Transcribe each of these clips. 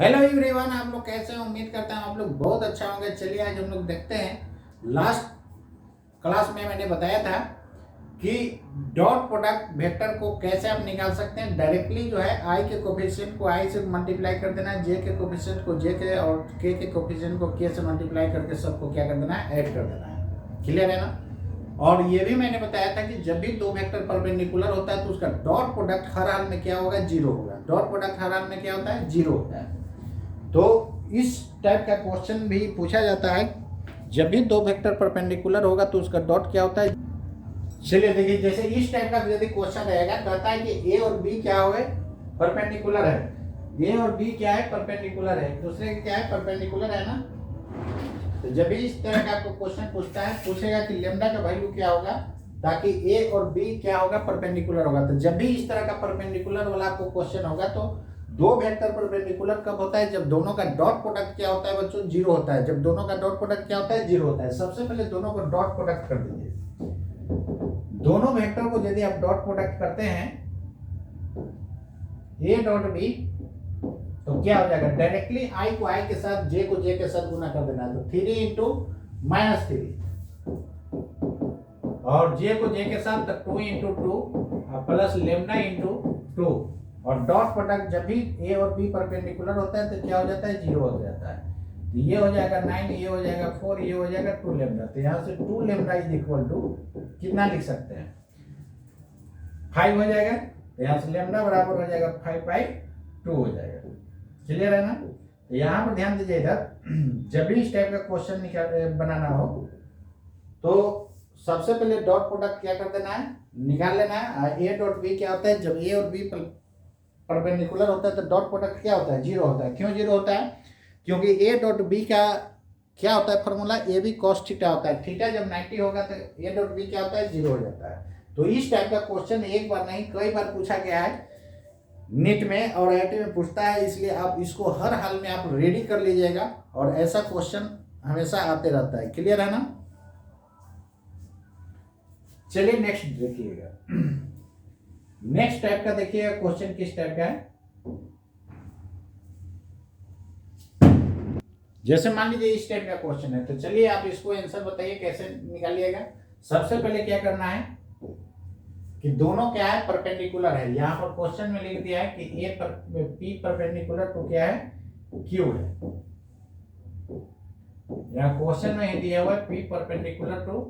Hello everyone, आप लोग कैसे हैं? उम्मीद करता हूँ आप लोग बहुत अच्छा होंगे। चलिए आज हम लोग देखते हैं। लास्ट क्लास में मैंने बताया था कि डॉट प्रोडक्ट वेक्टर को कैसे आप निकाल सकते हैं। डायरेक्टली जो है आई के कोफिशिएंट को आई से मल्टीप्लाई कर देना है, जे के कोफिशिएंट को जे के और के कोफिशिएंट को के से मल्टीप्लाई करके सबको क्या कर देना है, ऐड कर देना है। क्लियर है ना? और ये भी मैंने बताया था कि जब भी दो वेक्टर परपेंडिकुलर होता है तो उसका डॉट प्रोडक्ट हर हाल में क्या होगा, जीरो होगा। डॉट प्रोडक्ट हर हाल में क्या होता है, जीरो होता है। तो इस टाइप का क्वेश्चन भी पूछा जाता है, जब भी दो वेक्टर परपेंडिकुलर होगा तो उसका डॉट क्या होता है। चलिए देखिए, जैसे इस टाइप का यदि क्वेश्चन रहेगा, कहता है कि ए और बी क्या हो, परपेंडिकुलर है। ए और बी क्या है, परपेंडिकुलर है, दूसरे क्या है, परपेंडिकुलर है ना। तो जब भी इस तरह का आपको क्वेश्चन पूछेगा कि लेमडा का वैल्यू क्या होगा, ताकि ए और बी क्या होगा, परपेंडिकुलर होगा। तो जब भी इस तरह का परपेंडिकुलर वाला आपको क्वेश्चन होगा तो दो वेक्टर परपेंडिकुलर कब होता है, जब दोनों का डॉट प्रोडक्ट क्या होता है बच्चों, जीरो होता है। जब दोनों का डॉट प्रोडक्ट क्या होता है, जीरो होता है। सबसे पहले दोनों को डॉट प्रोडक्ट कर दीजिए। दोनों वेक्टर को यदि आप डॉट प्रोडक्ट करते हैं, ए डॉट बी, तो क्या हो जाएगा, डायरेक्टली आई को आई के साथ, जे को जे के साथ गुना कर देना है। तो 3 इंटू -3 और जे को जे के साथ 2 इंटू 2 प्लस लेमडा इंटू 2। और डॉट प्रोडक्ट जब भी ए और बी परपेंडिकुलर होता है तो क्या हो जाता है, जीरो हो जाता है। तो ये हो जाएगा 9, ये हो जाएगा 4, ये हो जाएगा 2 लेमडा। तो यहाँ से 2 लेमडा इज इक्वल टू कितना लिख सकते हैं, 5 हो जाएगा। तो यहाँ से लेमडा बराबर हो जाएगा 5/2 हो जाएगा। क्लियर है ना? तो यहाँ पर ध्यान दीजिए, इधर जब भी इस टाइप का क्वेश्चन बनाना हो तो सबसे पहले डॉट प्रोडक्ट क्या कर देना है, निकाल लेना है। ए डॉट बी क्या होता है, जब ए और बी परपेंडिकुलर होता है तो डॉट प्रोडक्ट क्या होता है, जीरो होता है। क्यों जीरो होता है? क्योंकि ए डॉट बी का क्या होता है formula, A B cos theta होता है। थीटा जब 90 होगा तो ए डॉट बी क्या होता है, जीरो हो जाता है। तो इस टाइप का क्वेश्चन एक बार नहीं कई बार पूछा गया है नीट में और आईआईटी में पूछता है, इसलिए आप इसको हर हाल में आप रेडी कर लीजिएगा। और ऐसा क्वेश्चन हमेशा आते रहता है। क्लियर है ना? चलिए नेक्स्ट देखिएगा। नेक्स्ट टाइप का देखिएगा क्वेश्चन किस टाइप का है। जैसे मान लीजिए इस टाइप का क्वेश्चन है, तो चलिए आप इसको आंसर बताइए कैसे निकालिएगा। सबसे पहले क्या करना है कि दोनों क्या है, परपेंडिकुलर है। यहाँ पर क्वेश्चन में लिख दिया है कि ए पर पी परपेंडिकुलर टू क्या है, क्यू है। यहाँ क्वेश्चन में ही दिया हुआ है पी परपेंडिकुलर टू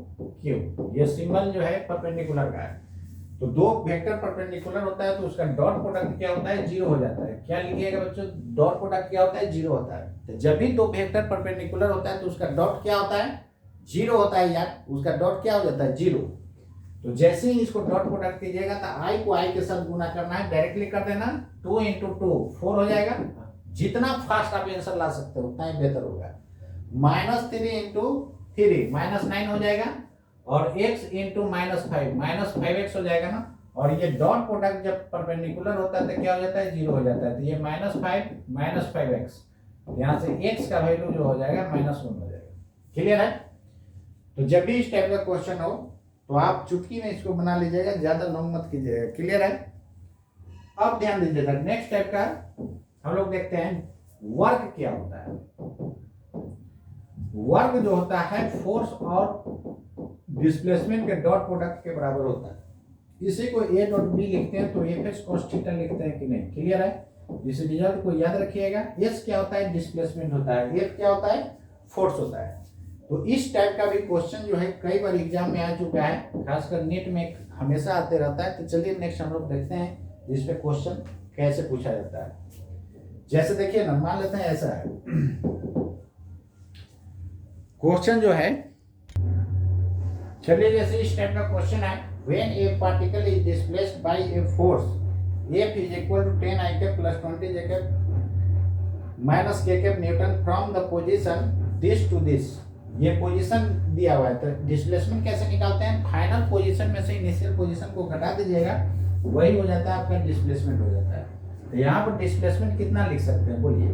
क्यू। ये सिंबल जो है परपेंडिकुलर का है। तो दो वेक्टर परपेंडिकुलर होता है तो उसका डॉट प्रोडक्ट क्या होता है, जीरो हो जाता है। क्या लिखिएगा बच्चों, डॉट प्रोडक्ट क्या होता है, जीरो होता है। तो जब भी दो वेक्टर परपेंडिकुलर होता है तो उसका डॉट क्या होता है, जीरो होता है यार। उसका डॉट क्या हो जाता है, जीरो। तो जैसे ही इसको डॉट प्रोडक्ट कीजिएगा तो आई को आई के साथ गुना करना है, डायरेक्टली कर देना। 2 इंटू 2 4 हो जाएगा। जितना फास्ट आप आंसर ला सकते हो उतना ही बेहतर होगा। -3 इंटू 3 -9 हो जाएगा। और x इंटू -5 -5x हो जाएगा ना। और ये डॉट प्रोडक्ट जब परपेंडिकुलर होता है तो क्या हो जाता है, जीरो हो जाता है। तो ये -5 -5x, यहाँ से x का वैल्यू जो हो जाएगा -1 हो जाएगा। क्लियर है? तो जब भी इस टाइप का क्वेश्चन हो तो आप चुटकी में इसको बना लीजिएगा, ज्यादा लॉन्ग मत कीजिएगा। क्लियर है? अब ध्यान दीजिएगा, नेक्स्ट टाइप का हम लोग देखते हैं वर्क क्या होता है। वर्क जो होता है फोर्स और डिस्प्लेसमेंट के डॉट प्रोडक्ट के बराबर होता है। इसी को ए डॉट बी लिखते हैं तो एफ एस कॉस थीटा लिखते हैं कि नहीं। क्लियर है? इस रिजल्ट को याद रखिएगा। एस क्या होता है, डिस्प्लेसमेंट होता है। एफ क्या होता है, फोर्स होता है। तो इस टाइप का भी क्वेश्चन जो है कई बार एग्जाम में आ चुका है, खासकर नेट में हमेशा आते रहता है। तो चलिए नेक्स्ट हम लोग देखते हैं इस पे क्वेश्चन कैसे पूछा जाता है। जैसे देखिए ना, मान लेते हैं ऐसा है क्वेश्चन जो है। चलिए जैसे इस टाइप का क्वेश्चन है, when a particle is displaced by a force F is equal to 10 I cap plus 20 J cap minus K cap newton from the position this to this. ये पोजीशन दिया हुआ है तो डिस्प्लेसमेंट कैसे निकालते हैं, फाइनल पोजीशन में से इनिशियल पोजीशन को घटा दीजिएगा, वही हो जाता है आपका डिस्प्लेसमेंट हो जाता है। तो यहाँ पर डिस्प्लेसमेंट कितना लिख सकते हैं, बोलिए।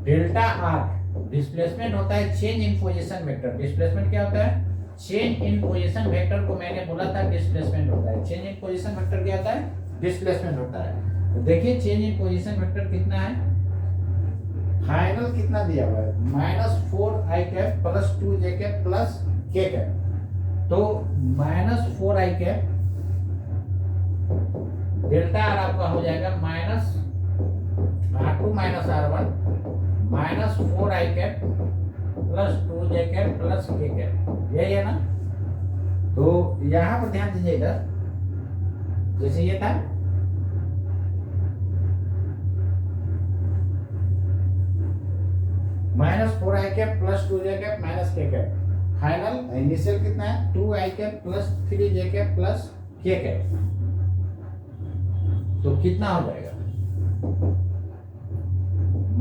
डेल्टा आर डिस्प्लेसमेंट होता है change in position vector. Displacement क्या होता है, चेंज इन पोजीशन वेक्टर को मैंने बोला था डिस्प्लेसमेंट होता है। चेंज इन पोजीशन वेक्टर क्या होता है, डिस्प्लेसमेंट होता है। तो देखिए चेंज इन पोजीशन वेक्टर कितना है, फाइनल कितना दिया हुआ है, -4i cap plus 2j cap plus k cap. तो -4i कैप डेल्टा आर आपका हो जाएगा -r2 -r1 -4i cap plus 2j cap plus k cap, यही है ना। तो यहां पर ध्यान दीजिए, इधर जैसे ये था -4i cap plus 2j cap minus k cap, final initial कितना है 2i cap plus 3j cap plus k cap. तो कितना हो जाएगा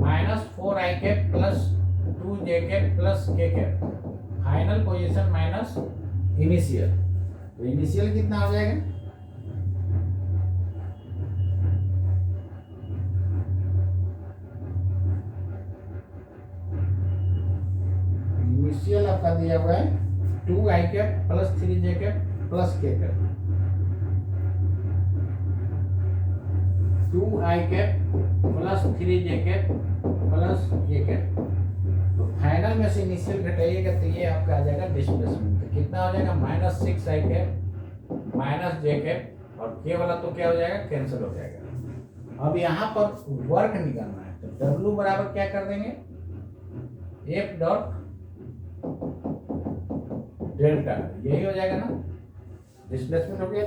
-4i cap plus 2j cap plus k cap, final position minus initial. तो इनिशियल कितना हो जाएगा, इनिशियल आपका दिया हुआ है 2i cap plus 3j cap plus k cap, 2i cap plus 3j cap plus k cap. तो फाइनल में से इनिशियल घटाइएगा तो ये आपका आ जाएगा डिस्प्लेसमेंट। तो कितना हो जाएगा -6i cap minus j cap, और k वाला तो क्या हो जाएगा, कैंसिल हो जाएगा। अब यहाँ पर वर्क निकालना है, तो W बराबर क्या कर देंगे, F डॉट डेल्टा, यही हो जाएगा ना, डिस्प्लेसमेंट हो गया।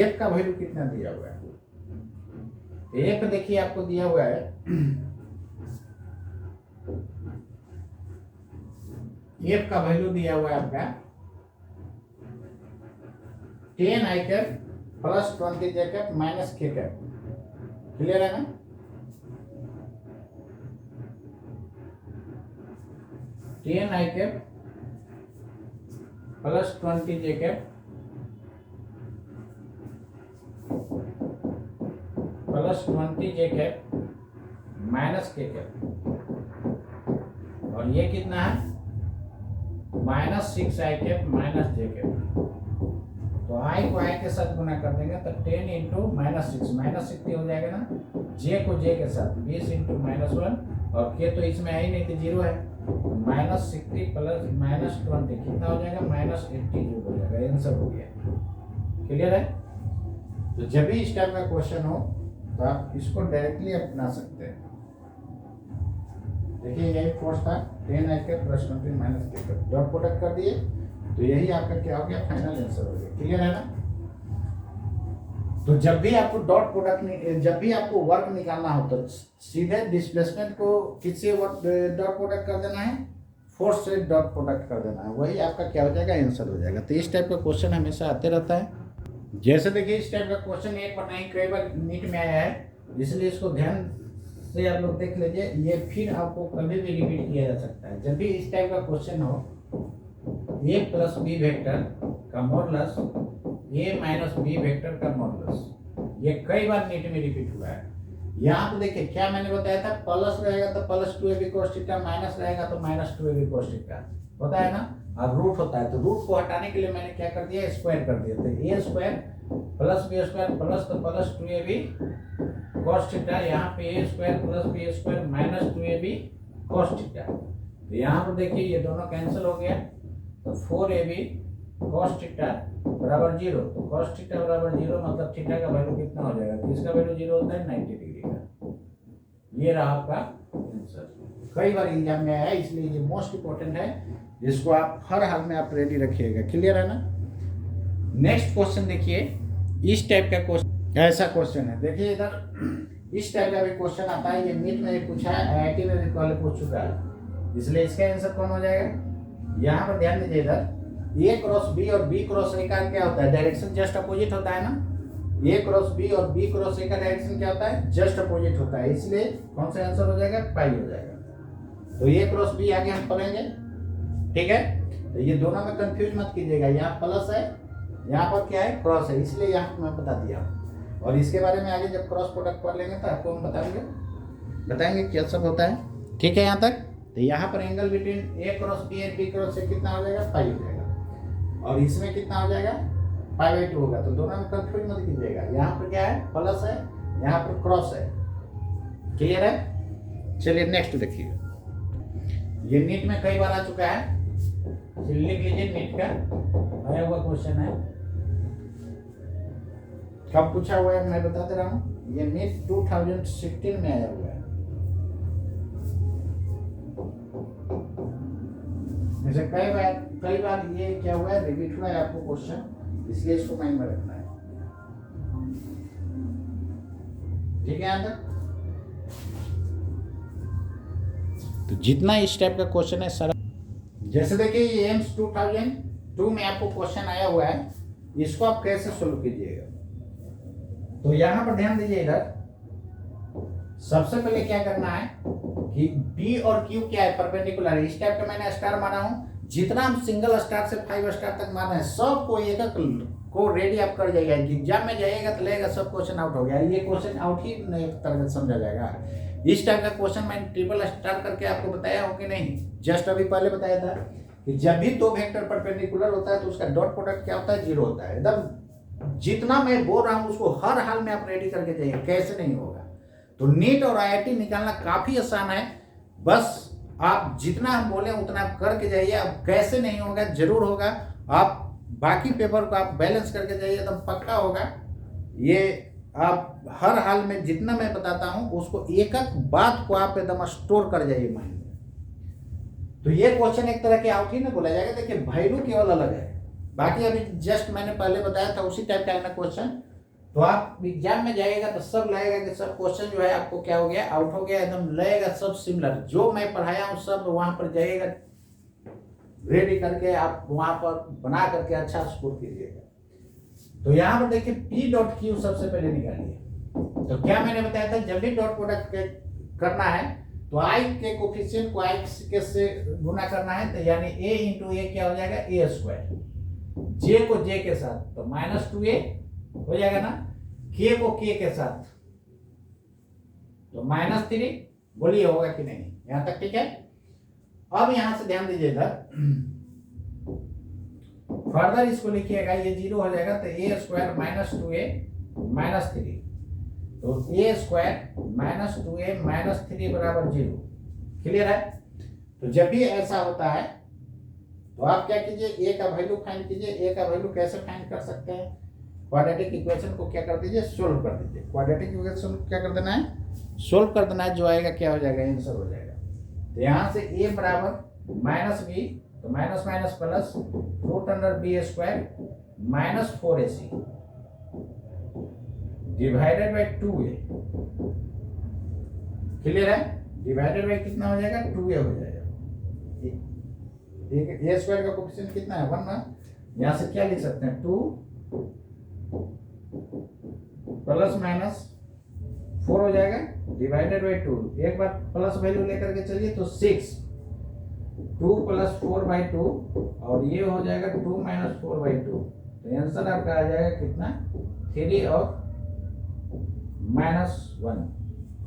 F का वैल्यू कितना दिया हुआ है, F देखिए आपको दिया हुआ है F का वैल्यू दिया हुआ है आपका 10i cap plus 20j cap minus k cap, clear है ना। Ten i cap plus 20j cap plus 20j cap minus k cap, और ये कितना है -6i cap minus j cap. तो i को i के साथ गुना कर देंगे तो 10 इंटू -6 -60 हो जाएगा ना, j को j के साथ 20 इंटू -1, और k तो इसमें है ही नहीं तो 0 है, -60 प्लस -20 कितना हो जाएगा -80 हो जाएगा, आंसर हो गया। क्लियर है। तो जब भी इस टाइप का क्वेश्चन हो तो आप इसको डायरेक्टली अपना सकते हैं। देखिए यही फोर्स था 10i cap plus 20 minus k cap, dot product कर दिए तो यही आपका क्या हो गया, फाइनल आंसर हो गया। क्लियर है ना। तो जब भी आपको डॉट प्रोडक्ट, जब भी आपको वर्क निकालना हो तो सीधे डिस्प्लेसमेंट को किससे डॉट प्रोडक्ट कर देना है, फोर्स से डॉट प्रोडक्ट कर देना है, वही आपका क्या हो जाएगा, आंसर हो जाएगा। तो इस टाइप का क्वेश्चन हमेशा आते रहता है। जैसे देखिए इस टाइप का क्वेश्चन एक पता नहीं कई बार नीट में आया है, इसलिए इसको ध्यान से आप लोग देख लीजिए। ये फिर आपको कभी भी रिपीट किया जा सकता है। जब भी इस टाइप का क्वेश्चन हो, a प्लस बी वेक्टर का modulus a minus B vector का मॉडुलस, ये कई बार नीट में रिपीट हुआ है। यहाँ पे देखिए क्या मैंने बताया था, प्लस रहेगा तो plus 2ab cos theta, minus रहेगा तो माइनस 2ab cos थीटा होता है ना, और रूट होता है। तो रूट को हटाने के लिए मैंने क्या कर दिया, स्क्वायर कर दिया। तो a square plus b square plus तो प्लस 2ab cos थीटा, यहाँ पे a square plus b square minus 2ab cos theta. तो यहाँ पर देखिए ये दोनों कैंसिल हो गया, तो 4ab cos थीटा बराबर 0। तो cos थीटा बराबर 0 मतलब थीटा का वैल्यू कितना हो जाएगा, किसका वैल्यू 0 होता है, 90 डिग्री का। ये रहा आपका आंसर। कई बार एग्जाम में आया है, इसलिए ये मोस्ट इंपॉर्टेंट है, जिसको आप हर हाल में आप रेडी रखिएगा। क्लियर है ना। नेक्स्ट क्वेश्चन देखिए, इस टाइप का क्वेश्चन, ऐसा क्वेश्चन है। देखिए इधर इस टाइप का भी क्वेश्चन आता है, ये नीट में पूछा है, IIT में भी पहले पूछ चुका है, इसलिए इसका आंसर कौन हो जाएगा। यहाँ पर ध्यान दीजिए, इधर a क्रॉस b और b क्रॉस a का क्या होता है, डायरेक्शन जस्ट अपोजिट होता है ना। a क्रॉस b और b क्रॉस a का डायरेक्शन क्या होता है, जस्ट अपोजिट होता है, इसलिए कौन सा आंसर हो जाएगा, पाई हो जाएगा। तो a क्रॉस b आगे हम पढ़ेंगे, ठीक है। तो ये दोनों में कंफ्यूज मत कीजिएगा, यहाँ प्लस है, यहाँ पर क्या है, क्रॉस है, इसलिए यहाँ मैं बता दिया। और इसके बारे में आगे जब क्रॉस प्रोडक्ट पढ़ लेंगे तो आपको हम बताएंगे क्या सब होता है, ठीक है। यहाँ तक तो यहाँ पर angle between a cross b and b cross a कितना हो जाएगा, पाई हो जाएगा, और इसमें कितना हो जाएगा, π/2 होगा। तो दोनों में कंफ्यूज मत कीजिएगा, यहाँ पर क्या है, प्लस है, यहाँ पर क्रॉस है। क्लियर है। चलिए नेक्स्ट देखिए, ये नीट में कई बार आ चुका है, लिख लीजिए, नीट का आया हुआ क्वेश्चन है। कब पूछा हुआ है मैं बता दे रहा हूँ, ये नीट 2016 में आया हुआ है। जैसे कई बार ये क्या हुआ है, रिपीट हुआ है आपको क्वेश्चन, इसलिए इसको माइंड में रखना है। ठीक है यहाँ तक? तो जितना इस टाइप का क्वेश्चन है सारा, जैसे देखिए ये एम्स 2002 में आपको क्वेश्चन आया हुआ है, इसको आप कैसे सोल्व कीजिएगा। तो यहां पर ध्यान दीजिए, इधर सबसे पहले क्या करना है कि P और Q क्या है, परपेंडिकुलर है। इस टाइप का मैंने स्टार माना हूं, जितना हम सिंगल स्टार से 5 स्टार तक माना है सबको एक एक को रेडी आप कर जाइएगा। एग्जाम में जाइएगा तो लगेगा सब क्वेश्चन आउट हो गया, ये क्वेश्चन आउट ही नहीं एक तरह से समझा जाएगा। इस टाइप का क्वेश्चन मैंने ट्रिपल स्टार करके आपको बताया हो कि नहीं, जस्ट अभी पहले बताया था कि जब भी दो वेक्टर परपेंडिकुलर होता है तो उसका डॉट प्रोडक्ट क्या होता है, 0 होता है। एकदम जितना मैं बोल रहा हूं उसको हर हाल में आप रेडी करके जाइए, कैसे नहीं होगा। तो नीट और IIT निकालना काफी आसान है, बस आप जितना हम बोले उतना आप करके जाइए। अब कैसे नहीं होगा, जरूर होगा। आप बाकी पेपर को आप बैलेंस करके जाइए, एकदम पक्का होगा। ये आप हर हाल में जितना मैं बताता हूं उसको एक एक बात को आप एकदम स्टोर कर जाइए माइंड में। तो ये क्वेश्चन एक तरह के आउट ही ना बोला जाएगा। देखिए वैल्यू केवल अलग है, बाकी अभी जस्ट मैंने पहले बताया था उसी टाइप का है ना क्वेश्चन। तो आप एग्जाम में जाएगा तो सब लगेगा कि सब क्वेश्चन जो है आपको क्या हो गया, आउट हो गया, एकदम लगेगा सब सिमिलर। जो मैं पढ़ाया हूँ सब वहां पर जाइएगा, रेडी करके आप वहां पर बना करके अच्छा स्कोर कीजिएगा। तो यहाँ पर देखिए P डॉट Q सबसे पहले निकालिए। तो क्या मैंने बताया था, जब भी डॉट प्रोडक्ट करना है तो I के कोफिशिएंट को I के से गुना करना है, तो यानी A इंटू ए क्या हो जाएगा, A स्क्वायर। J को J के साथ तो -2A हो जाएगा ना, K को K के साथ तो -3। बोलिए होगा कि नहीं, यहां तक ठीक है। अब यहां से ध्यान दीजिएगा, फर्दर इसको लिखिएगा, ये 0 हो जाएगा तो A स्क्वायर -2A -3, तो A स्क्वायर -2A -3 बराबर 0। क्लियर है? तो जब भी ऐसा होता है तो आप क्या कीजिए, A का वैल्यू फाइंड कीजिए। A का वैल्यू कैसे फाइंड कर सकते हैं, क्वाड्रेटिक इक्वेशन को क्या कर दीजिए, सोल्व कर दीजिए। क्वाड्रेटिक इक्वेशन को क्या कर देना है, सोल्व कर देना है। जो आएगा क्या हो जाएगा, आंसर हो जाएगा। तो यहाँ से A बराबर -B, तो minus minus plus √B square -4AC divided by 2A। Clear है? डिवाइडेड बाई कितना हो जाएगा, 2A हो जाएगा। A स्क्वायर का कोफिशिएंट कितना है, 1 ना। यहाँ से क्या लिख सकते हैं, 2 प्लस माइनस 4 हो जाएगा डिवाइडेड बाई 2। एक बार प्लस वैल्यू लेकर के चलिए तो 6, 2 + 4/2 और ये हो जाएगा 2 - 4/2। तो आंसर आपका आ जाएगा कितना, 3 और -1।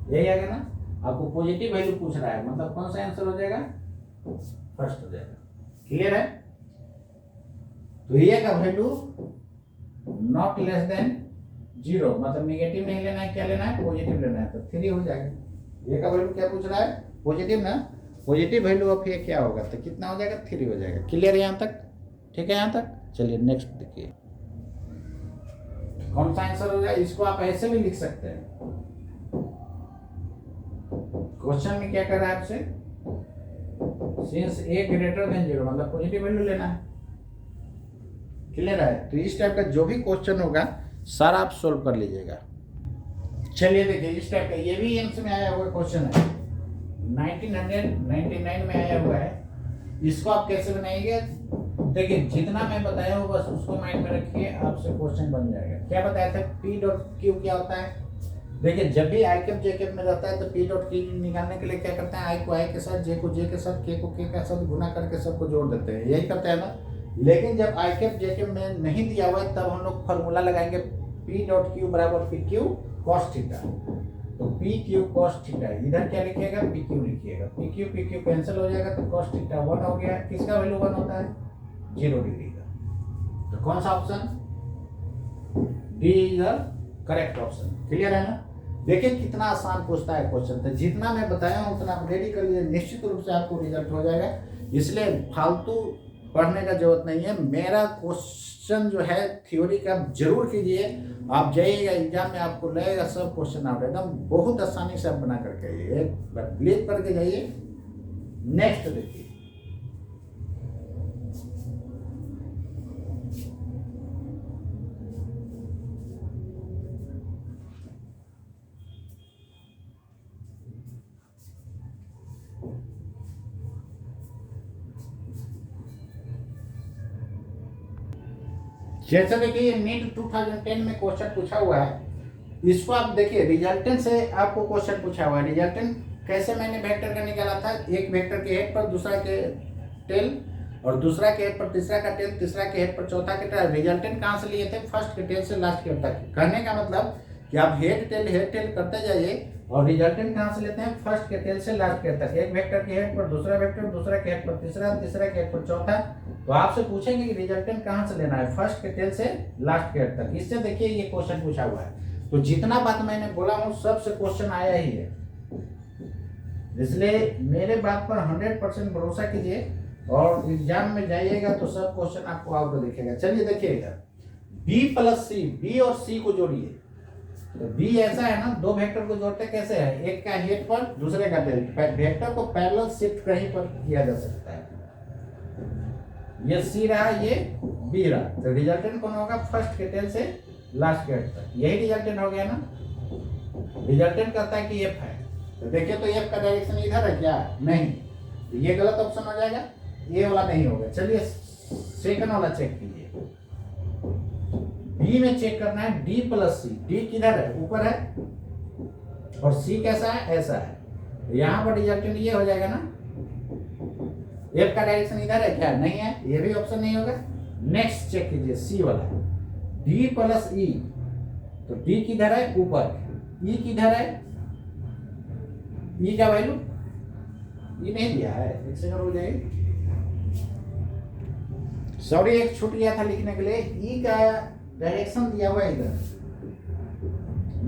यही आएगा ना। आपको पॉजिटिव वैल्यू पूछ रहा है, मतलब कौन सा आंसर हो जाएगा, फर्स्ट हो जाएगा। क्लियर है? तो ये का वैल्यू नॉट लेस देन 0, मतलब नेगेटिव नहीं लेना है, क्या लेना है, पॉजिटिव लेना है। तो 3 हो जाएगा। ये का वैल्यू क्या पूछ रहा है, पॉजिटिव ना। पॉजिटिव वैल्यू ऑफ ये क्या होगा, तो कितना हो जाएगा, 3 हो जाएगा। क्लियर है यहाँ तक? ठीक है यहाँ तक। चलिए नेक्स्ट देखिए, कौन सा आंसर हो जाएगा। इसको आप ऐसे भी लिख सकते हैं। क्वेश्चन में क्या कर रहा है आपसे, सिंस A ग्रेटर देन 0, मतलब पॉजिटिव वैल्यू लेना है। क्लियर है? तो इस टाइप का जो भी क्वेश्चन होगा सारा आप सोल्व कर लीजिएगा। चलिए देखिए, इस टाइप का ये भी एम्स में आया हुआ क्वेश्चन है, 1999 में आया हुआ है। इसको आप कैसे बनाएंगे, देखिए जितना मैं बताया हूँ बस उसको माइंड में रखिए, आपसे क्वेश्चन बन जाएगा। क्या बताया था, P डॉट Q क्या होता है। देखिए जब भी I कैप J कैप में रहता है तो P डॉट Q निकालने के लिए क्या करते हैं, I को I के साथ, J को J के साथ, K को K के साथ गुना करके सबको जोड़ देते हैं, यही करते हैं ना। लेकिन जब I कैप J कैप में नहीं दिया हुआ है तब हम लोग फॉर्मूला लगाएंगे, P डॉट Q बराबर PQ cos थीटा। तो PQ cos थीटा, इधर क्या लिखिएगा, PQ लिखिएगा। PQ कैंसिल हो जाएगा तो cos थीटा 1 हो गया। किसका वैल्यू 1 होता है, 0 डिग्री का। तो कौन सा option, D is the correct option. Clear है ना। देखिए कितना आसान पूछता है क्वेश्चन। तो जितना मैं बताया हूँ उतना आप रेडी कर लीजिए, निश्चित रूप से आपको रिजल्ट हो जाएगा। इसलिए फालतू पढ़ने का जरूरत नहीं है। मेरा क्वेश्चन जो है थ्योरी का जरूर कीजिए, आप जाइएगा एग्जाम में आपको लगेगा सब क्वेश्चन आउट एकदम बहुत आसानी से आप बना करके आइए, एक बार क्लिक करके जाइए। नेक्स्ट देखिए, जैसे देखिए ये नीट 2010 में क्वेश्चन पूछा हुआ है, इसको आप देखिए रिजल्टेंट से आपको क्वेश्चन पूछा हुआ है। रिजल्टेंट कैसे मैंने वेक्टर का निकाला था, एक वेक्टर के हेड पर दूसरा के टेल और दूसरा के हेड पर तीसरा का टेल, तीसरा के हेड पर चौथा के टेल। रिजल्टेंट कहाँ से लिए थे, फर्स्ट के टेल से लास्ट के हेड तक। कहने का मतलब कि आप हेड टेल करते जाइए और रिजल्टेंट कहाँ से लेते हैं, फर्स्ट के टेल से लास्ट के हेड तक। एक वेक्टर के हेड पर दूसरा वेक्टर, दूसरा के हेड पर तीसरा, तीसरा के हेड पर चौथा। तो आपसे पूछेंगे कि रिजल्टेंट कहाँ से लेना है, फर्स्ट के टेल से लास्ट के हेड तक। इससे देखिए ये क्वेश्चन पूछा हुआ है। तो जितना बात मैंने बोला हूँ सबसे क्वेश्चन आया ही है, इसलिए मेरे बात पर 100% भरोसा कीजिए और एग्जाम में जाइएगा तो सब क्वेश्चन आपको आउट दिखेगा। चलिए देखिएगा, बी प्लस सी, बी और सी को जोड़िए। तो बी ऐसा है ना, दो वेक्टर को जोड़ते कैसे है, एक का हेड पर दूसरे का टेल। वेक्टर को पैरेलल शिफ्ट कहीं पर किया जा सकता है। ये सी रहा, ये बी रहा, तो रिजल्टेंट कौन होगा, फर्स्ट के टेल से लास्ट के हेड तक। यही रिजल्टेंट हो गया ना। रिजल्टेंट कहता है कि एफ है, तो देखिए तो एफ का डायरेक्शन इधर है क्या, नहीं, तो ये गलत ऑप्शन हो जाएगा, ये वाला नहीं होगा। चलिए सेकंड वाला चेक कीजिए, बी में चेक करना है डी प्लस सी। डी किधर है, ऊपर है, और सी कैसा है, ऐसा है। तो यहाँ पर रिजल्टेंट ये हो जाएगा ना। एफ का डायरेक्शन इधर है क्या, नहीं है, ये भी ऑप्शन नहीं होगा। नेक्स्ट चेक कीजिए सी वाला, डी प्लस ई। तो डी किधर है, ऊपर, ई किधर है, ई का वैल्यू ये नहीं दिया है, एक सेकंड हो जाएगी, सॉरी एक छूट गया था लिखने के लिए। ई का डायरेक्शन दिया हुआ है इधर,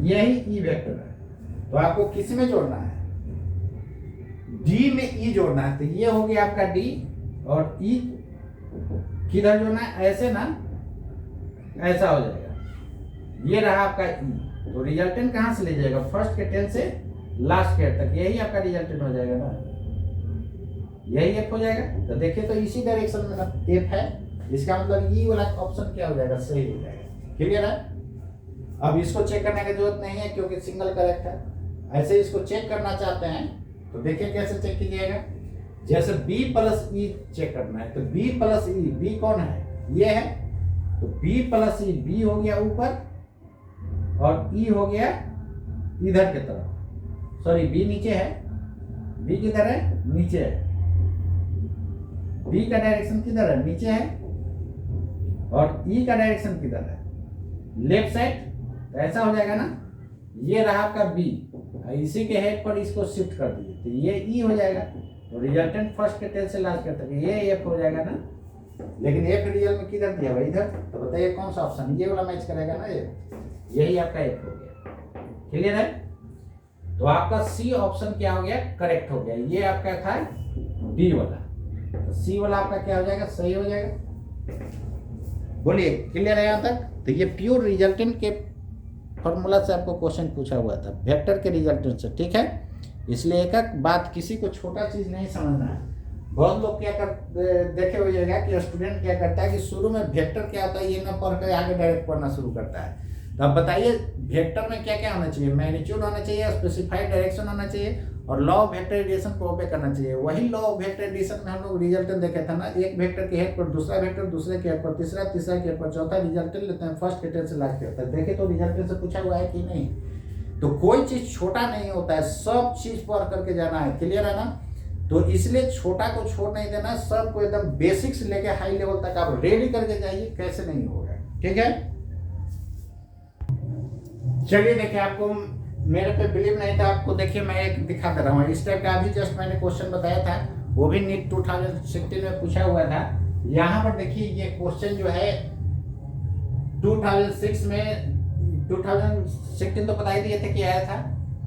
यही ई वेक्टर है। तो आपको किस में जोड़ना है, डी में ई जोड़ना है। तो ये हो गया आपका डी, और ई किधर जोड़ना है, ऐसे ना, ऐसा हो जाएगा। ये रहा आपका ई। तो रिजल्टेंट कहां से ले जाएगा, फर्स्ट के टेल से लास्ट के हेड तक, यही आपका रिजल्टेंट हो जाएगा ना, यही एफ हो जाएगा। तो देखिए तो इसी डायरेक्शन में ना एफ है, इसका मतलब ई वाला ऑप्शन क्या हो जाएगा, सही हो जाएगा। क्लियर है। अब इसको चेक करने की जरूरत नहीं है क्योंकि सिंगल करेक्ट है। ऐसे इसको चेक करना चाहते हैं तो देखिए कैसे चेक कीजिएगा। जैसे b प्लस ई चेक करना है, तो b प्लस ई, b कौन है, ये है, तो b प्लस ई, b हो गया ऊपर और e हो गया इधर की तरफ। सॉरी b नीचे है, b किधर है, नीचे है। b का डायरेक्शन किधर है, नीचे है, और e का डायरेक्शन किधर है, लेफ्ट साइड। तो ऐसा हो जाएगा ना, ये रहा आपका b, इसी के हेड पर इसको शिफ्ट कर दीजिए, तो ये ई हो जाएगा। तो रिजल्टेंट फर्स्ट के टेल से लास्ट के तक, ये एफ हो जाएगा ना। लेकिन एफ रियल में किधर दिया हुआ, इधर। तो बताइए कौन सा ऑप्शन, ये वाला मैच करेगा ना, ये यही आपका एफ हो गया। क्लियर है। तो आपका सी ऑप्शन क्या हो गया, करेक्ट हो गया। ये आपका था डी वाला, तो सी वाला आपका क्या हो जाएगा, सही हो जाएगा। बोलिए क्लियर है यहाँ तक। तो ये प्योर रिजल्टेंट के फॉर्मूला से आपको क्वेश्चन पूछा हुआ था, वेक्टर के रिजल्टेंट से, ठीक है। इसलिए एक एक बात, किसी को छोटा चीज नहीं समझना है। बहुत लोग क्या कर देखे होइएगा कि स्टूडेंट क्या करता है कि शुरू में वेक्टर क्या होता है ये ना पढ़ कर आगे डायरेक्ट पढ़ना शुरू करता है। तो अब बताइए वेक्टर में क्या क्या होना चाहिए, मैग्नीट्यूड होना चाहिए, स्पेसिफाइड डायरेक्शन होना चाहिए, और लॉ ऑफ वेक्टर एडिशन को ओबे करना चाहिए। वही लॉ ऑफ वेक्टर एडिशन में हम लोग रिजल्टेंट देखे था ना, एक वेक्टर के हेड पर दूसरा वेक्टर, दूसरे के हेड पर तीसरा, तीसरा के हेड पर चौथा, रिजल्टेंट लेते हैं फर्स्ट के टेल से लास्ट के तक। देखे तो रिजल्टेंट से पूछा हुआ है कि नहीं। तो कोई चीज छोटा नहीं होता है, सब चीज पढ़ करके जाना है। क्लियर है ना। तो इसलिए छोटा को छोड़ नहीं देना, सबको एकदम बेसिक से लेके हाई लेवल तक आप रेडी करके जाइए, कैसे नहीं होगा। ठीक है। चलिए देखिए, आपको मेरे पे बिलीव नहीं था, आपको देखिए मैं एक दिखा दे रहा हूँ। इस टाइप का अभी जस्ट मैंने क्वेश्चन बताया था, वो भी नीट 2016 में पूछा हुआ था। यहाँ पर देखिए ये क्वेश्चन जो है 2006 में, 2016 तो बता ही दिए थे कि आया था।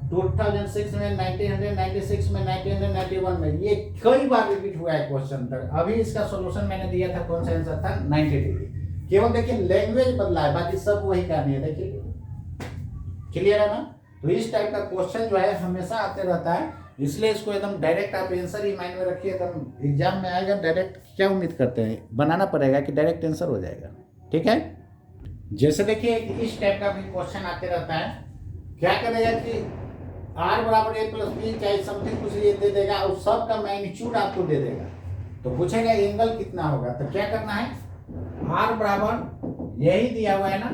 2006 में, 1996 में, 1991 में, ये कई बार रिपीट हुआ है क्वेश्चन तक। अभी इसका सॉल्यूशन मैंने दिया था, कौन सा आंसर था, 90 डिग्री। केवल देखिए लैंग्वेज बदला है, बाकी सब वही करनी है। देखिए क्लियर है ना। तो इस टाइप का क्वेश्चन जो है हमेशा आते रहता है, इसलिए इसको एकदम डायरेक्ट आप आंसर ही माइंड में रखिए। एकदम एग्जाम में आएगा डायरेक्ट, क्या उम्मीद करते हैं, बनाना पड़ेगा कि डायरेक्ट आंसर हो जाएगा। ठीक है। जैसे देखिए इस टाइप का भी क्वेश्चन आते रहता है, क्या करेगा कि r बराबर a प्लस बी चाहे समथिंग कुछ ये दे देगा और सब का मैग्नीट्यूड आपको दे देगा, तो पूछेगा एंगल कितना होगा। तो क्या करना है, r बराबर यही दिया हुआ है ना,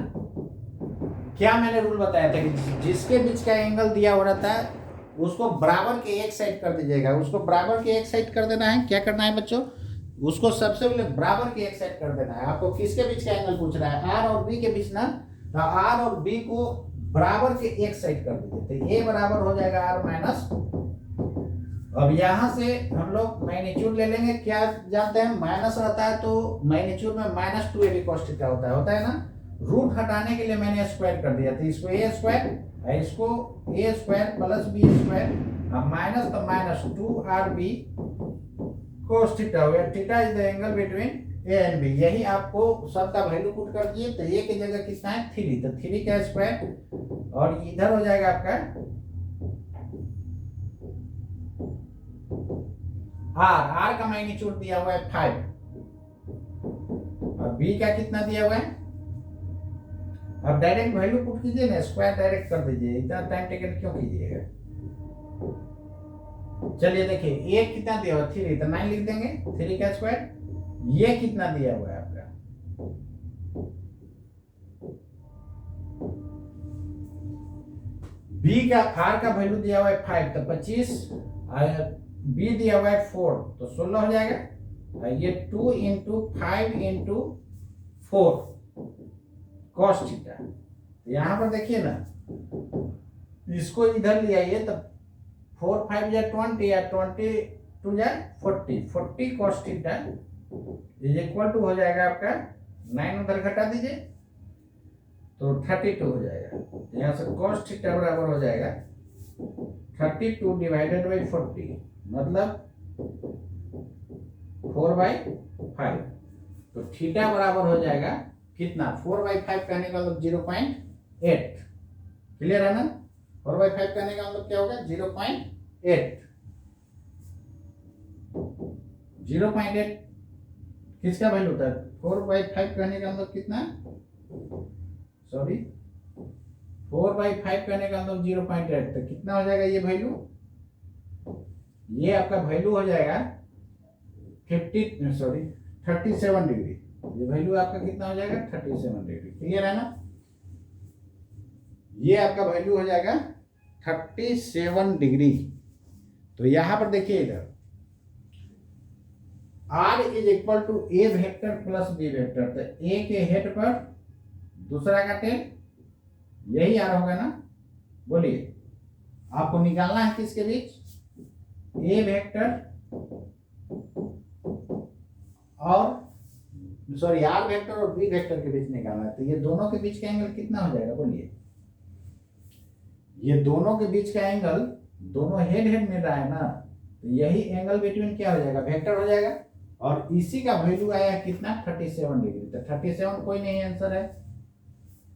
क्या मैंने रूल बताया था कि जिसके बीच का एंगल दिया हो रहता है उसको बराबर के एक साइड कर दीजिएगा। उसको बराबर के एक साइड कर देना है। क्या करना है बच्चों, उसको सबसे पहले बराबर के एक साइड कर देना है। आपको किसके बीच का एंगल पूछ रहा है, आर और बी के बीच ना, तो आर और बी को बराबर के एक साइड कर दीजिए, तो ए बराबर हो जाएगा आर माइनस। अब यहां से हम लोग मैग्नीट्यूड ले लेंगे। क्या जानते हैं, माइनस रहता है तो मैग्नीट्यूड में -2ab cos थीटा होता है ना। रूट हटाने के लिए मैंने स्क्वायर कर दिया, तो इसको ए स्क्वायर, इसको a square plus b square, minus तो -2rb cos थीटा हो गया। Theta is the angle between a and b. यही आपको सबका वैल्यू पुट कर दिए, तो ए की जगह कितना है 3, तो 3 का स्क्वायर और इधर हो जाएगा आपका आर का मैग्नीट्यूड दिया हुआ है 5 और बी का कितना दिया हुआ है। अब डायरेक्ट वैल्यू पुट कीजिए ना, स्क्वायर डायरेक्ट कर दीजिए, इतना टाइम टेकन क्यों कीजिएगा। चलिए देखिए ए कितना दिया हुआ 3, तो 9 लिख देंगे, 3 का स्क्वायर। ये कितना दिया हुआ है आपका, बी का आर का वैल्यू दिया हुआ है 5, तो 25, बी दिया हुआ है 4, तो 16 हो जाएगा। ये 2 × 5 × 4 cos थीटा। यहाँ पर देखिए ना, इसको इधर ले आइए, तो 4 5 या 20 या 22 या 40 cos theta is equal to हो जाएगा आपका 9 उधर घटा दीजिए तो 32 हो जाएगा। यहाँ से cos थीटा बराबर हो जाएगा 32 डिवाइडेड बाई 40, मतलब 4/5। तो थीटा बराबर हो जाएगा कितना, 4/5 कहने का मतलब 0.8। क्लियर है ना। 4/5 कहने का मतलब क्या होगा 0.8। 0.8 किसका वैल्यू होता है, 4/5 कहने का मतलब कितना, सॉरी 4/5 कहने का मतलब 0.8, तो कितना हो जाएगा ये वैल्यू, ये आपका वैल्यू हो जाएगा 37 डिग्री। ये वैल्यू आपका कितना हो जाएगा 37 डिग्री। क्लियर है ना। ये आपका वैल्यू हो जाएगा 37 डिग्री। तो यहां पर देखिए इधर r is equal to A vector plus B vector, तो ए के हेड पर दूसरा का टेल, यही r होगा ना। बोलिए आपको निकालना है किसके बीच, ए वेक्टर और सॉरी आर वेक्टर और बी वेक्टर के बीच निकालना है। तो ये दोनों के बीच का एंगल कितना हो जाएगा, बोलिए। ये दोनों के बीच का एंगल, दोनों हेड हेड मिल रहा है ना, तो यही एंगल बिटवीन क्या हो जाएगा, वेक्टर हो जाएगा। और इसी का वैल्यू आया है कितना 37 डिग्री। तो 37 कोई नहीं आंसर है,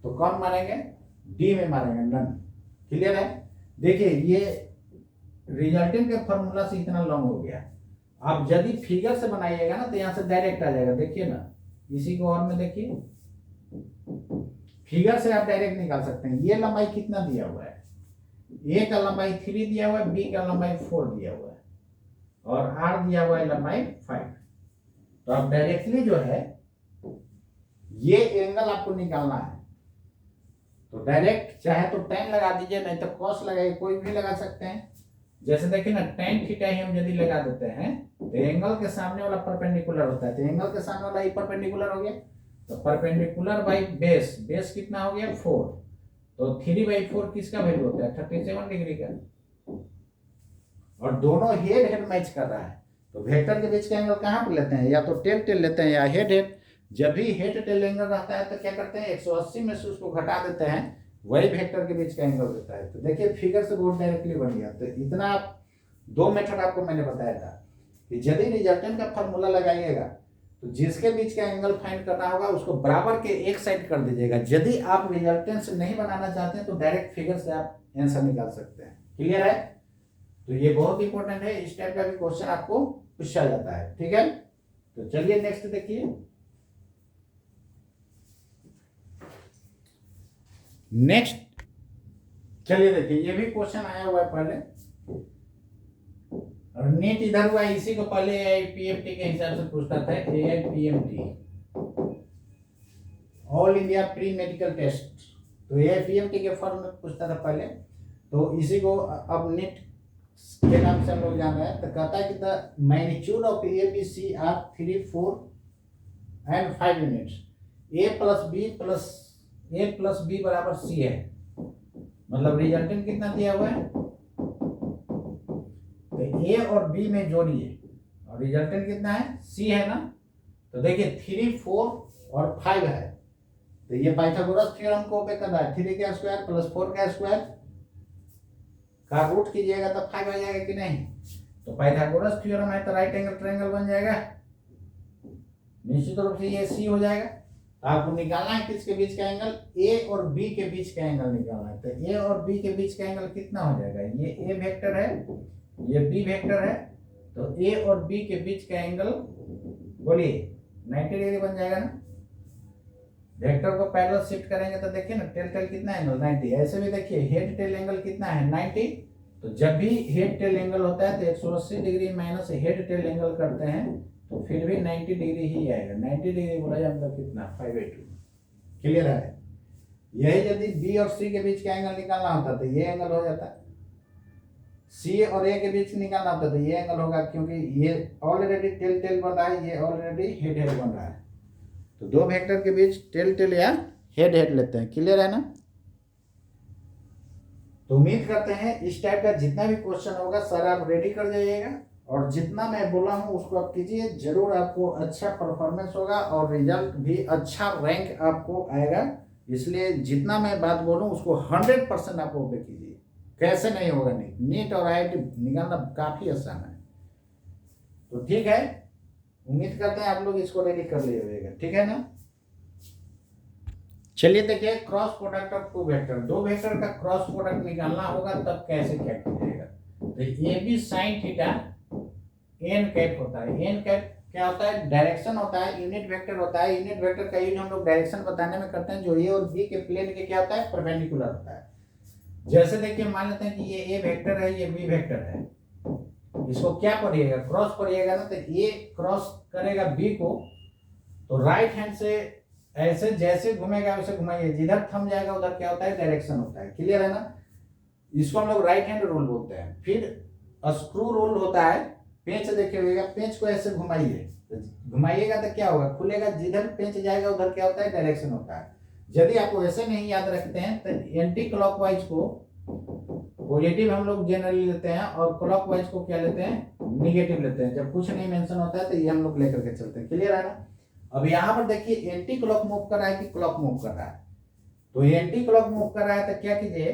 तो कौन मारेंगे, डी में मारेंगे, नन। क्लियर है। देखिए ये रिजल्टेंट के फॉर्मूला से इतना लॉन्ग हो गया। आप यदि फिगर से बनाइएगा ना तो यहाँ से डायरेक्ट आ जाएगा। देखिए ना, इसी को और में देखिए, फिगर से आप डायरेक्ट निकाल सकते हैं। ये लंबाई कितना दिया हुआ है, ए का लंबाई 3 दिया हुआ है, बी का लंबाई 4 दिया हुआ है और आर दिया हुआ है लंबाई 5। तो आप डायरेक्टली जो है ये एंगल आपको निकालना है, तो डायरेक्ट चाहे तो tan लगा दीजिए, नहीं तो cos लगाइए, कोई भी लगा सकते हैं। जैसे देखिए ना tan थीटा ही हम यदि लगा देते हैं तो एंगल के सामने वाला परपेंडिकुलर होता है, तो एंगल के सामने वाला ही परपेंडिकुलर हो गया, तो परपेंडिकुलर बाई बेस, बेस कितना हो गया 4, तो 3/4 किसका वैल्यू होता है 37 डिग्री का। और दोनों हेड हेड मैच कर रहा है, तो वेक्टर के बीच का एंगल कहाँ पर लेते हैं, या तो टेल टेल लेते हैं या हेड हेड। जब भी हेड टेल एंगल रहता है तो क्या करते हैं 180 में से उसको घटा देते हैं, वही वेक्टर के बीच का एंगल देता है। तो देखिए फिगर से बहुत डायरेक्टली बन गया। तो इतना आप दो मेथड आपको मैंने बताया था कि यदि रिजल्टेंट का फॉर्मूला लगाइएगा तो जिसके बीच का एंगल फाइंड करना होगा उसको बराबर के एक साइड कर दीजिएगा। यदि आप रिजल्टेंट से नहीं बनाना चाहते हैं तो डायरेक्ट फिगर से आप आंसर निकाल सकते हैं। क्लियर है? तो ये बहुत इंपॉर्टेंट है, इस टाइप का भी क्वेश्चन आपको पूछा जाता है। ठीक है, तो चलिए नेक्स्ट देखिए। नेक्स्ट चलिए देखिए, ये भी क्वेश्चन आया हुआ है पहले, और नीट इधर हुआ, इसी को पहले एआईपीएमटी के हिसाब से पूछता था। AIPMT all India pre medical test, तो एआईपीएमटी के फॉर्म में पूछता था पहले, तो इसी को अब नीट के नाम से हम लोग जान रहे हैं। तो कहता है कि the magnitude of A B C are 3, 4 and 5 units, A plus B बराबर सी है। मतलब रिजल्टेंट कितना दिया हुआ है, तो ए और बी में जोड़िए और रिजल्टेंट कितना है, सी है ना। तो देखिए 3, 4 और 5 है, तो ये पाइथागोरस थ्योरम को ओबे कर रहा है। 3 का स्क्वायर प्लस 4 का स्क्वायर का रूट कीजिएगा तो 5 आ जाएगा कि नहीं। तो पाइथागोरस थ्योरम है तो राइट एंगल ट्रायंगल बन जाएगा, निश्चित रूप से ये सी हो जाएगा। तो आपको निकालना है किसके बीच का एंगल, ए और बी के बीच का एंगल निकालना है। तो ए और बी के बीच का एंगल कितना हो जाएगा, ये ए वेक्टर है, ये बी वेक्टर है, तो ए और बी के बीच का एंगल बोलिए 90 डिग्री बन जाएगा ना। वेक्टर को पैरेलल शिफ्ट करेंगे तो देखिए ना, टेल टेल कितना एंगल 90। ऐसे भी देखिए हेड टेल एंगल कितना है 90। तो जब भी हेड टेल एंगल होता है तो 180 degree minus head tail angle करते हैं तो फिर भी 90 डिग्री ही आएगा। 90 डिग्री बोला जाए मतलब कितना 5/2। क्लियर है? यही यदि बी और सी के बीच का एंगल निकालना होता तो ये एंगल हो जाता, सी और ए के बीच निकालना होता तो ये एंगल होगा, क्योंकि ये ऑलरेडी टेल टेल बन रहा है, ये ऑलरेडी हेड हेड बन रहा है। तो दो वेक्टर के बीच टेल टेल या हेड हेड लेते हैं। क्लियर है ना? तो उम्मीद करते हैं इस टाइप का जितना भी क्वेश्चन होगा सर आप रेडी कर जाइएगा, और जितना मैं बोला हूं उसको आप कीजिए, जरूर आपको अच्छा परफॉर्मेंस होगा और रिजल्ट भी अच्छा रैंक आपको आएगा। इसलिए जितना मैं बात बोलूं उसको 100% आप ओबे कीजिए। कैसे नहीं होगा, नीट और आईआईटी निकालना काफी आसान है। तो ठीक है, उम्मीद करते हैं आप लोग इसको रेडी कर लिए होगा। ठीक है ना? चलिए देखिए, cross product of two vector, दो वेक्टर का क्रॉस प्रोडक्ट निकालना होगा तब कैसे क्या कीजिएगा। तो ये भी साइन थीटा एन कैप होता है। एन कैप क्या होता है, डायरेक्शन होता है, यूनिट वेक्टर होता है। यूनिट वेक्टर का यूज हम लोग डायरेक्शन बताने में करते हैं, जो ए और बी के प्लेन के क्या होता है, परपेंडिकुलर होता है। जैसे देखिए मान लेते हैं कि ये ए वेक्टर है, ये बी वेक्टर है, इसको क्या पढ़िएगा, क्रॉस पढ़िएगा ना। तो ए क्रॉस करेगा बी को, तो राइट हैंड से ऐसे जैसे घूमेगा वैसे घुमाइए, जिधर थम जाएगा उधर क्या होता है, डायरेक्शन होता है। क्लियर है ना? इसको हम लोग राइट हैंड रूल बोलते हैं। फिर स्क्रू रूल होता है, पेंच देखिएगा, पेंच को ऐसे घुमाइए, घुमाइएगा तो क्या होगा, खुलेगा, जिधर पेंच जाएगा उधर क्या होता है, डायरेक्शन होता है। यदि आपको ऐसे नहीं याद रखते हैं तो एंटी क्लॉकवाइज को पॉजिटिव हम लोग जनरली लेते हैं और क्लॉकवाइज को क्या लेते हैं, निगेटिव लेते हैं। जब कुछ नहीं मेंशन होता है तो ये हम लोग लेकर के चलते हैं। क्लियर है ना? अब यहाँ पर देखिए एंटी क्लॉक मूव कर रहा है कि क्लॉक मूव कर रहा है। तो एंटी क्लॉक मूव कर रहा है तो क्या कीजिए,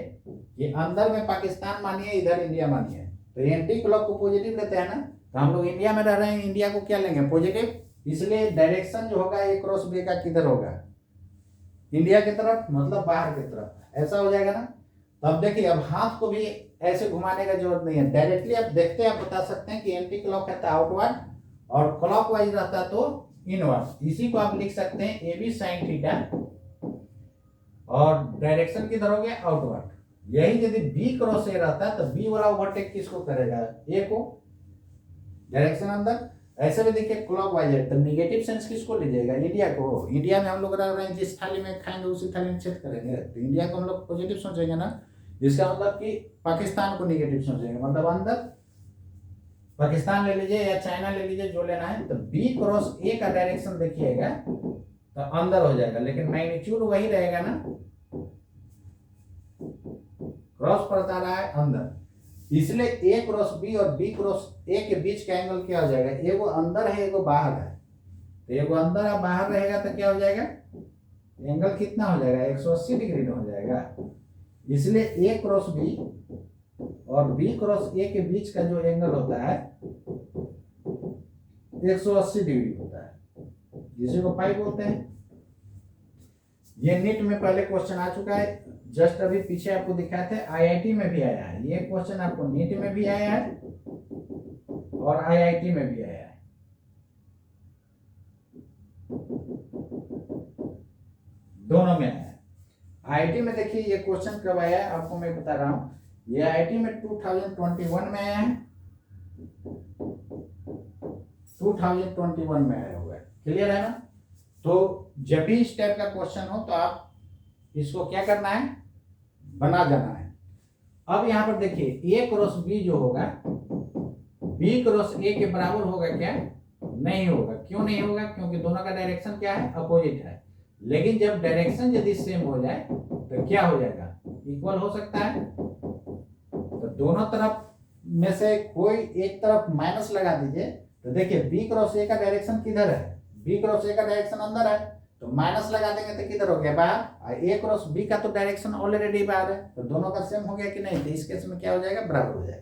ये अंदर में पाकिस्तान मानिए, इधर इंडिया मानिए। तो एंटी क्लॉक को पॉजिटिव लेते हैं ना, तो हम लोग इंडिया में रह रहे हैं, इंडिया को क्या लेंगे, पॉजिटिव। इसलिए डायरेक्शन जो होगा ए क्रॉस बी का किधर होगा, इंडिया की तरफ, मतलब बाहर की तरफ। ऐसा हो जाएगा ना? तब देखिए अब हाथ को भी ऐसे घुमाने का जरूरत नहीं है, डायरेक्टली आप देखते हैं, आप बता सकते हैं कि एंटी क्लॉक है तो आउटवर्ड और क्लॉकवाइज रहता है तो इनवर्ड। इसी को आप लिख सकते हैं ए बी साइन थीटा, और डायरेक्शन किधर हो गया, आउटवर्ड। यही यदि बी क्रॉस ए रहता है तो बी वाला ओवरटेक किसको करेगा, ए को, डायरेक्शन अंदर। ऐसे भी देखिए क्लॉकवाइज है तो निगेटिव सेंस किसको लीजिएगा, इंडिया को। इंडिया में हम लोग रह रहे हैं, जिस थाली में खाएंगे उसी थाली में छेद करेंगे, तो इंडिया को हम लोग पॉजिटिव सोचेंगे ना। इसका मतलब कि पाकिस्तान को निगेटिव सोचेंगे, मतलब अंदर पाकिस्तान ले लीजिए या चाइना ले लीजिए, जो लेना है। तो बी क्रॉस ए का डायरेक्शन देखिएगा तो अंदर हो जाएगा, लेकिन मैग्नीट्यूड वही रहेगा ना, क्रॉस पड़ता रहा है अंदर। इसलिए ए क्रॉस बी और बी क्रॉस ए के बीच का एंगल क्या हो जाएगा, एगो अंदर है एगो बाहर है। तो एगो अंदर और बाहर रहेगा तो क्या हो जाएगा, एंगल कितना हो जाएगा, 180 डिग्री में हो जाएगा। इसलिए ए क्रॉस बी और बी क्रॉस ए के बीच का जो एंगल होता है 180 डिग्री होता है, जिसे को पाई बोलते हैं। ये नीट में पहले क्वेश्चन आ चुका है, जस्ट अभी पीछे आपको दिखाए थे, आईआईटी में भी आया है ये क्वेश्चन, आपको नीट में भी आया है और आईआईटी में भी आया है। दोनों में आया है। आईआईटी में देखिए ये क्वेश्चन कब आया है आपको मैं बता रहा हूं, ये आईआईटी में 2021 में आया है, 2021 में आया हुआ है। क्लियर है ना। तो जब भी इस टाइप का क्वेश्चन हो तो आप इसको क्या करना है, बना जाना है। अब यहां पर देखिए ए क्रॉस बी जो होगा बी क्रॉस ए के बराबर होगा क्या, नहीं होगा। क्यों नहीं होगा, क्योंकि दोनों का डायरेक्शन क्या है, अपोजिट है। लेकिन जब डायरेक्शन यदि सेम हो जाए तो क्या हो जाएगा, इक्वल हो सकता है। तो दोनों तरफ में से कोई एक तरफ माइनस लगा दीजिए, तो देखिए बी क्रॉस ए का डायरेक्शन किधर है, बी क्रॉस ए का डायरेक्शन अंदर है, तो माइनस लगा देंगे तो किधर हो गया, बाहर। ए क्रॉस बी का तो डायरेक्शन ऑलरेडी बाहर है, तो दोनों का सेम हो गया कि नहीं, तो इस केस में क्या हो जाएगा, बराबर हो जाएगा।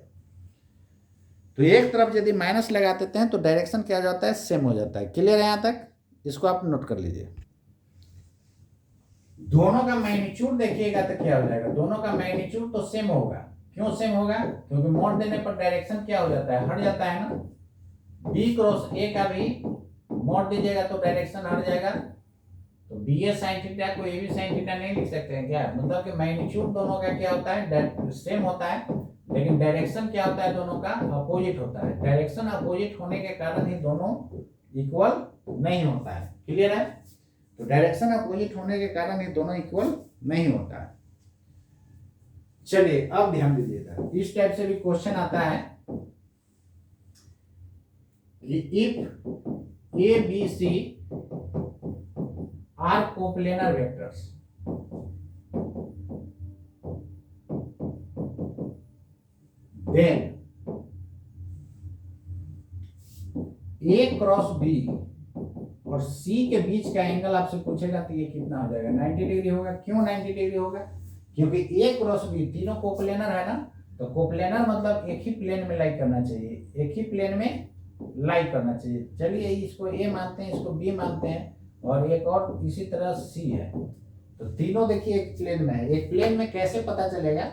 तो एक तरफ यदि माइनस लगा देते हैं तो डायरेक्शन क्या हो जाता है, सेम हो जाता है। क्लियर है यहाँ तक, इसको आप नोट कर लीजिए। दोनों का मैग्नीट्यूड देखिएगा तो क्या हो जाएगा, दोनों का मैग्नीट्यूड तो सेम होगा। क्यों सेम होगा, क्योंकि मोड़ देने पर डायरेक्शन क्या हो जाता है, हट जाता है ना। बी क्रॉस ए का भी मोड़ दीजिएगा तो डायरेक्शन हट जाएगा। तो बी ए साइन थीटा को ए बी साइन थीटा नहीं लिख सकते हैं क्या, मतलब कि मैग्नीट्यूड दोनों का क्या होता है, सेम होता है, लेकिन डायरेक्शन क्या होता है, दोनों का अपोजिट होता है। डायरेक्शन अपोजिट होने के कारण ही दोनों इक्वल नहीं होता है। क्लियर है। तो डायरेक्शन अपोजिट होने के कारण ही दोनों इक्वल नहीं होता है। चलिए अब ध्यान दीजिएगा, इस टाइप से भी क्वेश्चन आता है कि if A B C are coplanar vectors, then A cross B और सी के बीच का एंगल आपसे पूछेगा तो ये कितना हो जाएगा, 90 डिग्री होगा। क्यों 90 डिग्री होगा, क्योंकि ए क्रॉस बी तीनों कोप्लेनर है ना, तो कोप्लेनर मतलब एक ही प्लेन में लाई करना चाहिए, एक ही प्लेन में लाई करना चाहिए। चलिए इसको ए मानते हैं, इसको बी मानते हैं, और एक और इसी तरह सी है। तो तीनों देखिए एक प्लेन में है। एक प्लेन में कैसे पता चलेगा,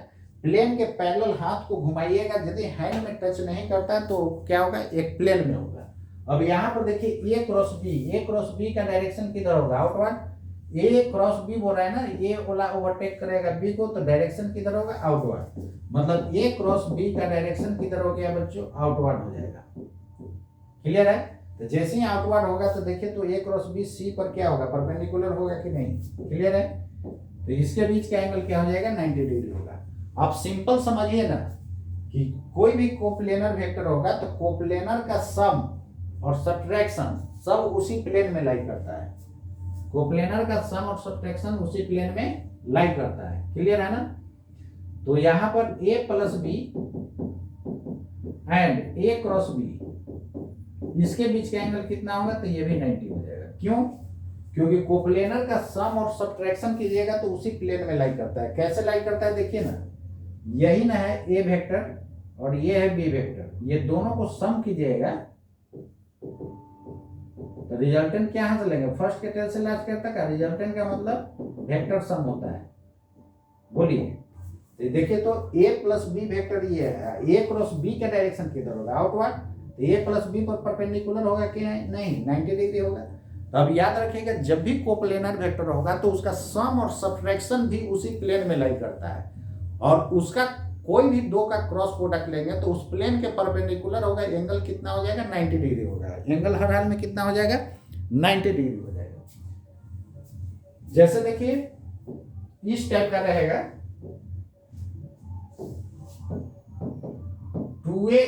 प्लेन के पैरेलल हाथ को घुमाइएगा, यदि हैंड में टच नहीं करता तो क्या होगा, एक प्लेन में होगा। अब यहाँ पर देखिए ए क्रॉस बी का डायरेक्शन किधर होगा, आउटवर्ड। ए क्रॉस बी बोल रहा है ना, ये ओला ओवरटेक करेगा बी को, तो डायरेक्शन किधर होगा, आउटवर्ड। मतलब ए क्रॉस बी का डायरेक्शन किधर हो गया बच्चों, आउटवर्ड हो जाएगा। क्लियर है। तो जैसे ही आउटवर्ड होगा तो देखिए तो ए क्रॉस बी सी पर क्या होगा, परपेंडिकुलर होगा कि नहीं। क्लियर है। तो इसके बीच का एंगल क्या हो जाएगा, 90 डिग्री होगा। आप सिंपल समझिए ना कि कोई भी कोप्लेनर वेक्टर होगा तो कोप्लेनर का सम और सब्ट्रैक्शन सब उसी प्लेन में लाई करता है। कोप्लेनर का सम और सब्ट्रैक्शन उसी प्लेन में लाई करता है। क्लियर है ना। तो यहां पर a plus B and a cross B, इसके बीच का एंगल कितना होगा, तो ये भी 90 हो जाएगा। क्यों, क्योंकि कोप्लेनर का सम और सब्ट्रैक्शन कीजिएगा तो उसी प्लेन में लाई करता है। कैसे लाई करता है देखिए ना, यही ना है a वेक्टर और ये है b वेक्टर, ये दोनों को सम कीजिएगा तो रिजल्टेंट क्या हासिल लेंगे, फर्स्ट के टेल से लास्ट के तक का रिजल्टेंट का मतलब वेक्टर सम होता है। बोलिए, तो देखिए तो a प्लस बी वेक्टर ये है, a क्रॉस b का डायरेक्शन किधर होगा, आउटवर्ड। तो a प्लस बी पर परपेंडिकुलर होगा कि नहीं, 90 डिग्री होगा। तो अब याद रखिएगा, जब भी कोप्लेनर वेक्टर होगा तो उसका सम और सब्ट्रैक्शन भी उसी प्लेन में लाई करता है, और उसका कोई भी दो का क्रॉस प्रोडक्ट लेंगे तो उस प्लेन के परपेंडिकुलर होगा, एंगल कितना हो जाएगा, 90 डिग्री हो जाएगा। एंगल हर हाल में कितना हो जाएगा, 90 डिग्री हो जाएगा। जैसे देखिए इस टाइप का रहेगा, 2a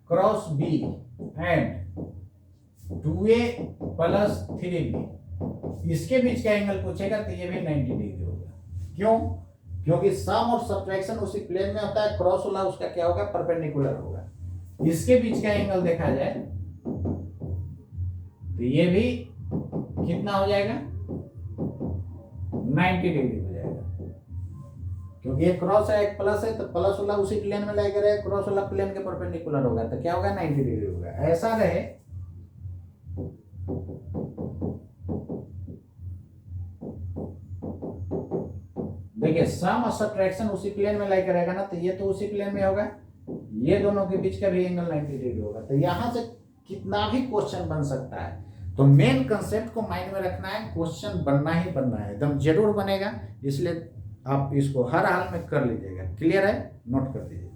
cross b and 2a plus 3b, इसके बीच का एंगल पूछेगा तो ये भी 90 डिग्री होगा। क्यों, क्योंकि सम और सब्ट्रैक्शन उसी प्लेन में होता है, क्रॉस वाला उसका क्या होगा, परपेंडिकुलर होगा। इसके बीच का एंगल देखा जाए तो ये भी कितना हो जाएगा, 90 डिग्री हो जाएगा, क्योंकि एक क्रॉस है एक प्लस है, तो प्लस वाला उसी प्लेन में लाएगा रहेगा, क्रॉस वाला प्लेन के परपेंडिकुलर होगा, तो क्या होगा 90 डिग्री होगा। ऐसा रहे देखिए सम सब्ट्रैक्शन उसी प्लेन में लाइक रहेगा ना, तो ये तो उसी प्लेन में होगा, ये दोनों के बीच का भी एंगल 90 डिग्री होगा। तो यहां से कितना भी क्वेश्चन बन सकता है, तो मेन कंसेप्ट को माइंड में रखना है, क्वेश्चन बनना ही बनना है, एकदम जरूर बनेगा, इसलिए आप इसको हर हाल में कर लीजिएगा। क्लियर है, नोट कर दीजिए।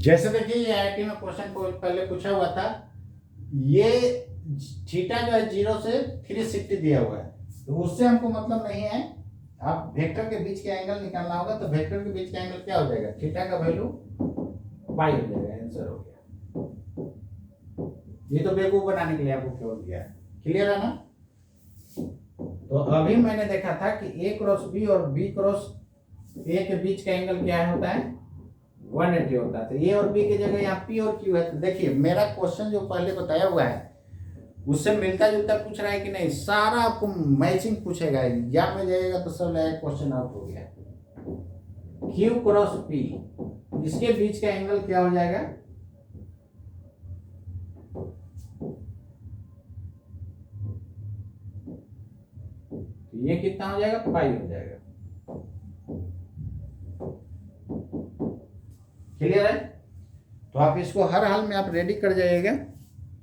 जैसे देखिए ये आईआईटी में क्वेश्चन पहले पूछा हुआ था, ये थीटा जो है 0 से 360 दिया हुआ है, तो उससे हमको मतलब नहीं है, आप वेक्टर के बीच के एंगल निकालना होगा, तो वेक्टर के बीच का एंगल क्या हो जाएगा, थीटा का वैल्यू पाई हो जाएगा, आंसर हो गया। ये तो बेवकूफ बनाने के लिए आपको केवल दिया है। क्लियर है ना। तो अभी मैंने देखा था कि A क्रॉस B और B क्रॉस A के बीच का एंगल क्या होता है, 180 होता है। तो A और B की जगह यहाँ P और Q है। तो देखिए मेरा क्वेश्चन जो पहले बताया हुआ है उससे मिलता जुलता पूछ रहा है कि नहीं, सारा आपको मैचिंग पूछेगा, एग्जाम में जाएगा तो सब लाया क्वेश्चन आउट हो गया। Q क्रॉस P, इसके बीच का एंगल क्या हो जाएगा, ये कितना हो जाएगा, पाई हो जाएगा। क्लियर है। तो आप इसको हर हाल में आप रेडी कर जाइएगा।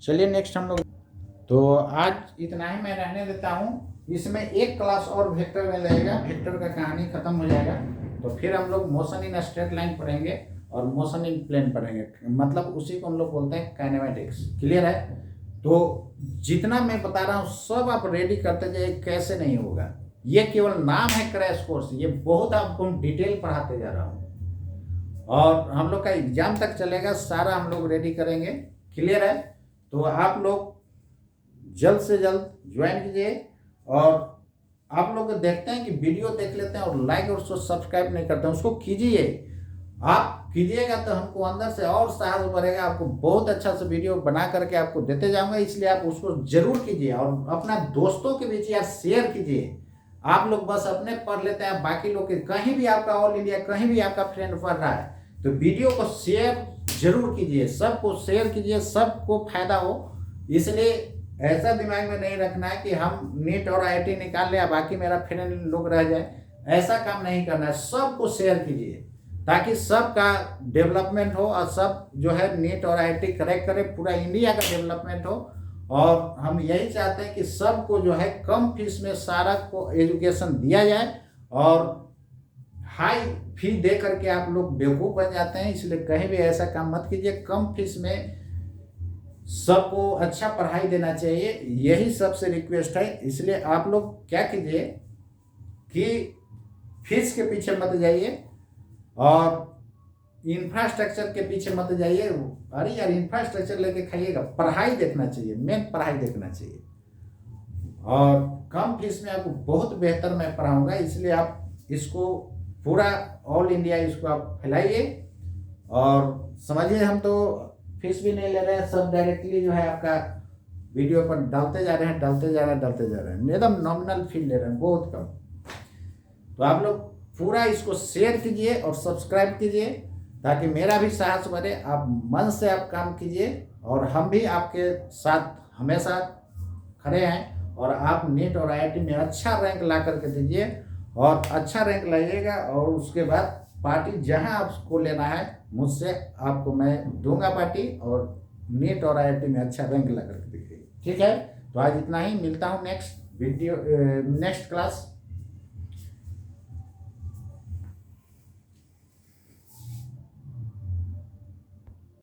चलिए नेक्स्ट हम लोग, तो आज इतना ही मैं रहने देता हूँ। इसमें एक क्लास और वेक्टर में लगेगा, वेक्टर का कहानी खत्म हो जाएगा, तो फिर हम लोग मोशन इन स्ट्रेट लाइन पढ़ेंगे और मोशन इन प्लेन पढ़ेंगे, मतलब उसी को हम लोग बोलते हैं काइनेमेटिक्स। क्लियर है। तो जितना मैं बता रहा हूँ सब आप रेडी करते जाइए, कैसे नहीं होगा, ये केवल नाम है क्रैश कोर्स, ये बहुत आपको डिटेल पढ़ाते जा रहा हूँ, और हम लोग का एग्जाम तक चलेगा, सारा हम लोग रेडी करेंगे। क्लियर है। तो आप लोग जल्द से जल्द ज्वाइन कीजिए, और आप लोग देखते हैं कि वीडियो देख लेते हैं और लाइक और सब्सक्राइब नहीं करते हैं, उसको कीजिए। आप कीजिएगा तो हमको अंदर से और साहस बढ़ेगा, आपको बहुत अच्छा सा वीडियो बना करके आपको देते जाऊंगा, इसलिए आप उसको जरूर कीजिए और अपना दोस्तों के बीच यार शेयर कीजिए। आप लोग बस अपने पढ़ लेते हैं, बाकी लोग के कहीं भी आपका ऑल इंडिया कहीं भी आपका फ्रेंड पढ़ रहा है, तो वीडियो को शेयर जरूर कीजिए, सबको शेयर कीजिए, सबको फायदा हो। इसलिए ऐसा दिमाग में नहीं रखना है कि हम नीट और आईआईटी निकाल ले, बाकी मेरा फ्रेंड लोग रह जाए, ऐसा काम नहीं करना है। सबको शेयर कीजिए ताकि सबका डेवलपमेंट हो, और सब जो है नीट और आईआईटी क्रैक करे, पूरा इंडिया का डेवलपमेंट हो। और हम यही चाहते हैं कि सबको जो है कम फीस में सारा को एजुकेशन दिया जाए, और हाई फी दे करके आप लोग बेवकूफ़ बन जाते हैं, इसलिए कहीं भी ऐसा काम मत कीजिए। कम फीस में सबको अच्छा पढ़ाई देना चाहिए, यही सबसे रिक्वेस्ट है। इसलिए आप लोग क्या कीजिए कि फीस के पीछे मत जाइए और इंफ्रास्ट्रक्चर के पीछे मत जाइए। अरे यार इंफ्रास्ट्रक्चर लेके खाइएगा, पढ़ाई देखना चाहिए, मेन पढ़ाई देखना चाहिए। और कम फीस में आपको बहुत बेहतर मैं पढ़ाऊंगा, इसलिए आप इसको पूरा ऑल इंडिया इसको आप फैलाइए। और समझिए हम तो फीस भी नहीं ले रहे हैं, सब डायरेक्टली जो है आपका वीडियो पर डालते जा रहे हैं, डालते जा रहे हैं, एकदम नॉमिनल फी ले रहे हैं, बहुत कम। तो आप लोग पूरा इसको शेयर कीजिए और सब्सक्राइब कीजिए, ताकि मेरा भी साहस बढ़े। आप मन से आप काम कीजिए, और हम भी आपके साथ हमेशा खड़े हैं, और आप नीट और आईआईटी में अच्छा रैंक ला करके दीजिए, और अच्छा रैंक लाइएगा, और उसके बाद पार्टी जहां आपको लेना है मुझसे आपको मैं दूंगा पार्टी, और नीट और आईआईटी में अच्छा रैंक ला करके दीजिए। ठीक है। तो आज इतना ही, मिलता हूं नेक्स्ट वीडियो नेक्स्ट क्लास।